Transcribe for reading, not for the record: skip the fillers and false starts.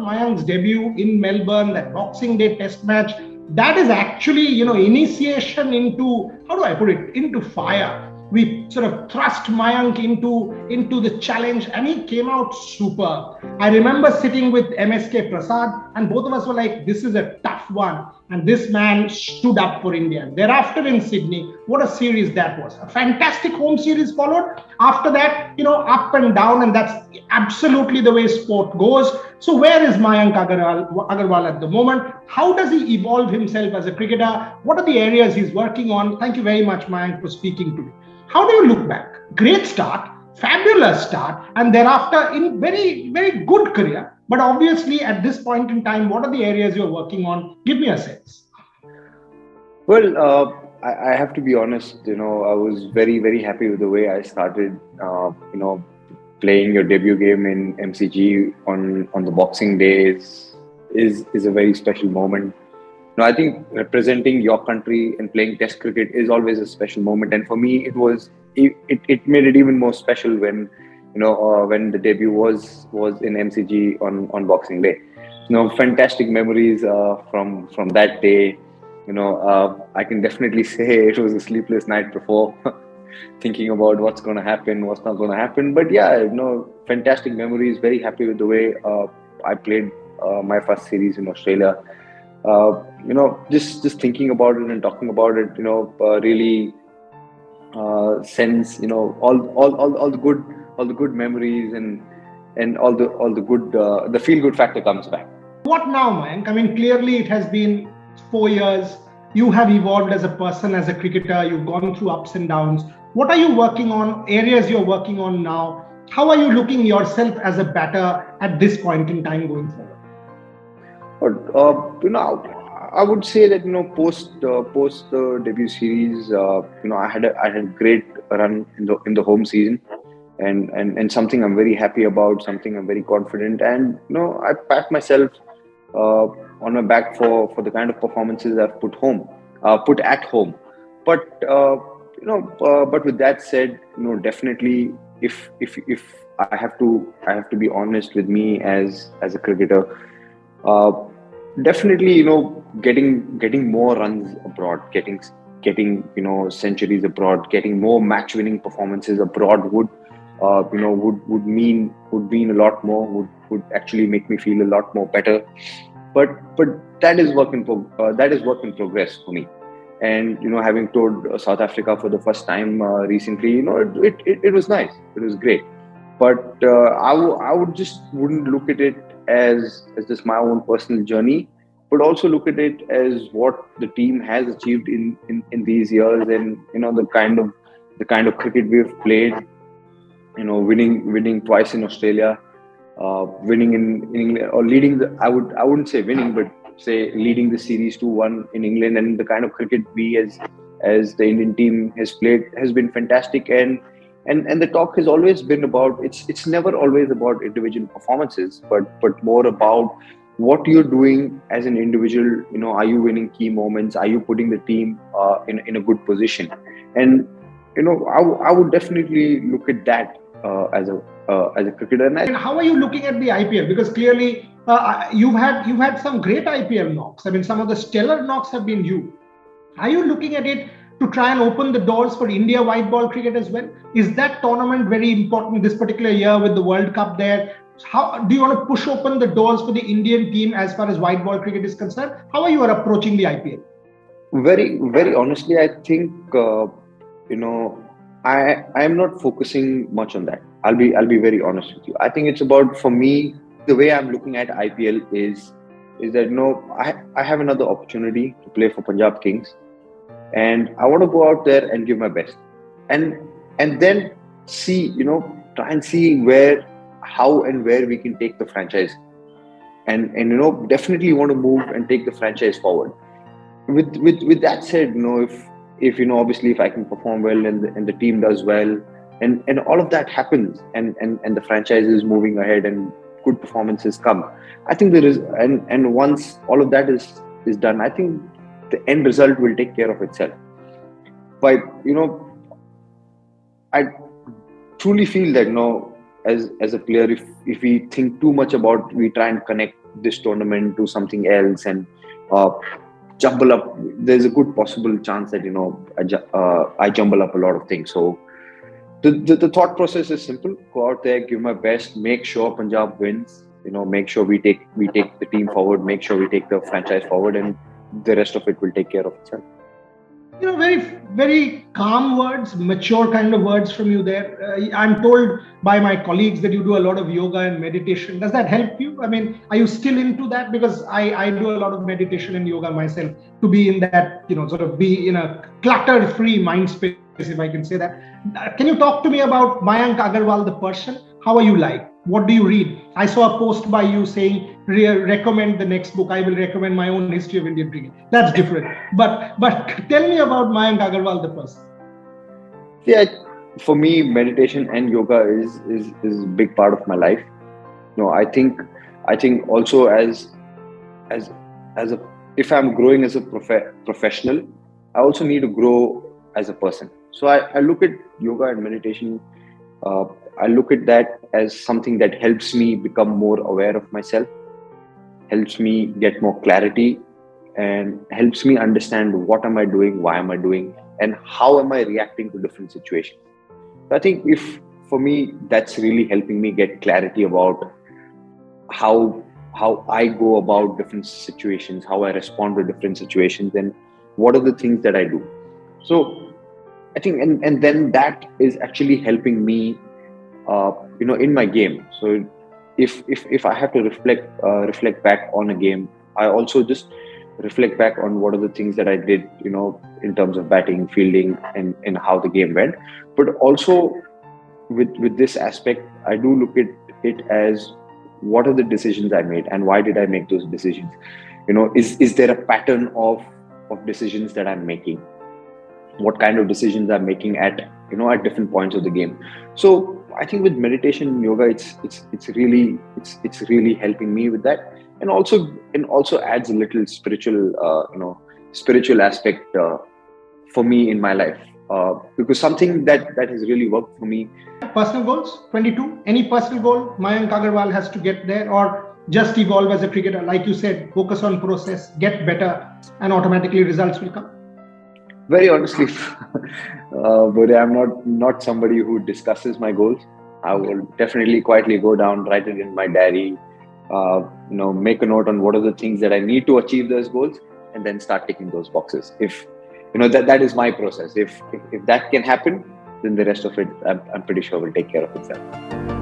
Mayank's debut in Melbourne, that Boxing Day Test match, that is actually, initiation into, how do I put it, into fire. We sort of thrust Mayank into the challenge, and he came out super. I remember sitting with MSK Prasad, and both of us were like, this is a tough one. And this man stood up for India. Thereafter in Sydney, what a series that was. A fantastic home series followed. After that, up and down, and that's absolutely the way sport goes. So where is Mayank Agarwal at the moment? How does he evolve himself as a cricketer? What are the areas he's working on? Thank you very much, Mayank, for speaking to me. How do you look back? Great start, fabulous start, and thereafter in very, very good career. But obviously, at this point in time, what are the areas you're working on? Give me a sense. Well, I have to be honest. I was very, very happy with the way I started. Playing your debut game in MCG on the Boxing Day is a very special moment. I think representing your country and playing Test cricket is always a special moment, and for me, it made it even more special when when the debut was in MCG on Boxing Day. Fantastic memories from that day. I can definitely say it was a sleepless night before, thinking about what's going to happen, what's not going to happen. But yeah, fantastic memories. Very happy with the way I played my first series in Australia. Just thinking about it and talking about it, really sends all the good memories and all the good the feel good factor comes back. What now, Mayank? I mean, clearly it has been 4 years. You have evolved as a person, as a cricketer. You've gone through ups and downs. What are you working on? Areas you're working on now? How are you looking yourself as a batter at this point in time going forward? I would say that post the debut series, I had a great run in the home season, and something I'm very happy about, something I'm very confident, and I pat myself on my back for the kind of performances I've put at home. But but with that said, definitely if I have to be honest with me as a cricketer. Definitely, getting more runs abroad, getting centuries abroad, getting more match-winning performances abroad would mean a lot more. Would actually make me feel a lot more better. But that is work in progress for me. And having toured South Africa for the first time recently, it was nice. It was great. But I wouldn't look at it as just my own personal journey, but also look at it as what the team has achieved in these years, and the kind of cricket we've played. Winning twice in Australia, winning in England, or leading I wouldn't say winning, but say leading the series 2-1 in England, and the kind of cricket we as the Indian team has played has been fantastic. And the talk has always been about it's never always about individual performances, but more about what you're doing as an individual. Are you winning key moments? Are you putting the team in a good position? And I would definitely look at that as a cricketer. And how are you looking at the IPL? Because clearly you've had some great IPL knocks. I mean, some of the stellar knocks have been you. Are you looking at it to try and open the doors for India white ball cricket as well? Is that tournament very important this particular year with the World Cup there? How do you want to push open the doors for the Indian team as far as white ball cricket is concerned? How are you approaching the IPL? Very, very honestly, I think I am not focusing much on that. I'll be very honest with you. I think it's about, for me, the way I'm looking at IPL is that I have another opportunity to play for Punjab Kings, and I want to go out there and give my best, and then see try and see how and where we can take the franchise, and definitely want to move and take the franchise forward. With that said, if obviously if I can perform well and the team does well, and all of that happens, and the franchise is moving ahead and good performances come, I think there is, and once all of that is done, I think the end result will take care of itself. But I truly feel that as a player, if we think too much about, we try and connect this tournament to something else and uh, jumble up. There's a good possible chance that I jumble up a lot of things. So the thought process is simple: go out there, give my best, make sure Punjab wins. Make sure we take the team forward, make sure we take the franchise forward, and the rest of it will take care of itself. Very very calm words, mature kind of words from you there. I'm told by my colleagues that you do a lot of yoga and meditation. Does that help you? I mean, are you still into that? Because I do a lot of meditation and yoga myself, to be in that, sort of be in a clutter free mind space, if I can say that. Can you talk to me about Mayank Agarwal, the person? How are you like? What do you read? I saw a post by you saying, recommend the next book. I will recommend my own history of Indian cricket. That's different. But tell me about Mayank Agarwal, the person. Yeah, for me, meditation and yoga is a big part of my life. I think also as a if I'm growing as a professional, I also need to grow as a person. So I look at yoga and meditation. Uh, I look at that as something that helps me become more aware of myself, helps me get more clarity, and helps me understand what am I doing, why am I doing, and how am I reacting to different situations. So I think if for me that's really helping me get clarity about how I go about different situations, how I respond to different situations, and what are the things that I do. So I think, and then that is actually helping me, in my game. So if I have to reflect back on a game, I also just reflect back on what are the things that I did, in terms of batting, fielding, and how the game went. But also with this aspect, I do look at it as what are the decisions I made and why did I make those decisions. Is there a pattern of decisions that I'm making? What kind of decisions I'm making at different points of the game. So I think with meditation and yoga, it's really helping me with that, and also adds a little spiritual aspect for me in my life, because something that has really worked for me. Personal goals, 22. Any personal goal Mayank Agarwal has to get there, or just evolve as a cricketer? Like you said, focus on process, get better, and automatically results will come. Very honestly, but I'm not somebody who discusses my goals. I will definitely quietly go down, write it in my diary, make a note on what are the things that I need to achieve those goals, and then start ticking those boxes. If that is my process. If that can happen, then the rest of it, I'm pretty sure will take care of itself.